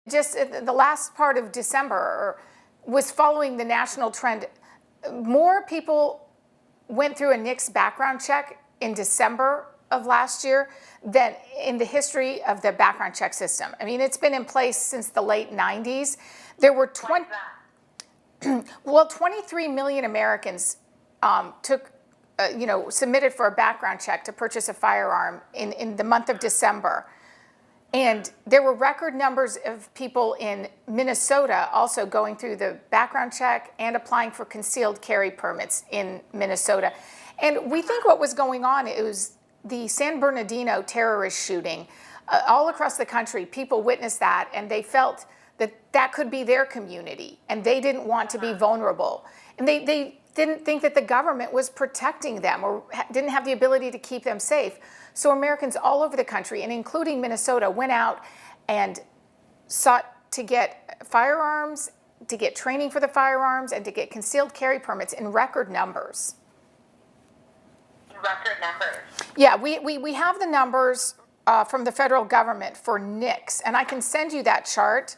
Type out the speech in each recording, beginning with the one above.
just the last part of December was following the national trend. More people went through a NICS background check in December of last year than in the history of the background check system. I mean, it's been in place since the late 90s. There were 23 million Americans submitted for a background check to purchase a firearm in the month of December. And there were record numbers of people in Minnesota also going through the background check and applying for concealed carry permits in Minnesota. And we think what was going on, it was the San Bernardino terrorist shooting. All across the country, people witnessed that, and they felt that that could be their community, and they didn't want to be vulnerable. And they didn't think that the government was protecting them or didn't have the ability to keep them safe. So Americans all over the country, and including Minnesota, went out and sought to get firearms, to get training for the firearms, and to get concealed carry permits in record numbers. Record numbers? Yeah, we have the numbers from the federal government for NICS, and I can send you that chart.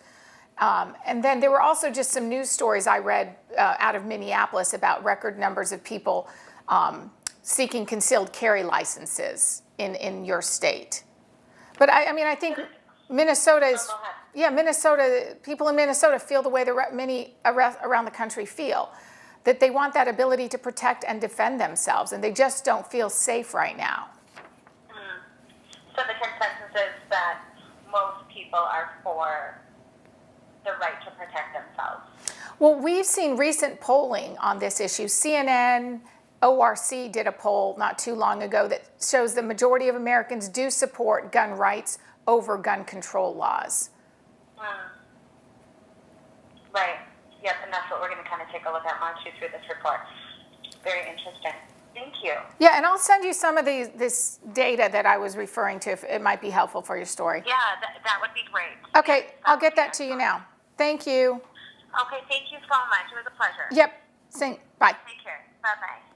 And then there were also just some news stories I read out of Minneapolis about record numbers of people seeking concealed carry licenses in your state. But I think Minnesota is, people in Minnesota feel the way many around the country feel, that they want that ability to protect and defend themselves, and they just don't feel safe right now. So the consensus is that most people are for the right to protect themselves. Well, we've seen recent polling on this issue. CNN, ORC did a poll not too long ago that shows the majority of Americans do support gun rights over gun control laws. Right. Yep, and that's what we're going to kind of take a look at once you through this report. Very interesting. Thank you. Yeah, and I'll send you some of this data that I was referring to if it might be helpful for your story. Yeah, that would be great. Okay, yes, I'll get that to you now. Thank you. Okay, thank you so much. It was a pleasure. Yep. Bye. Take care. Bye-bye.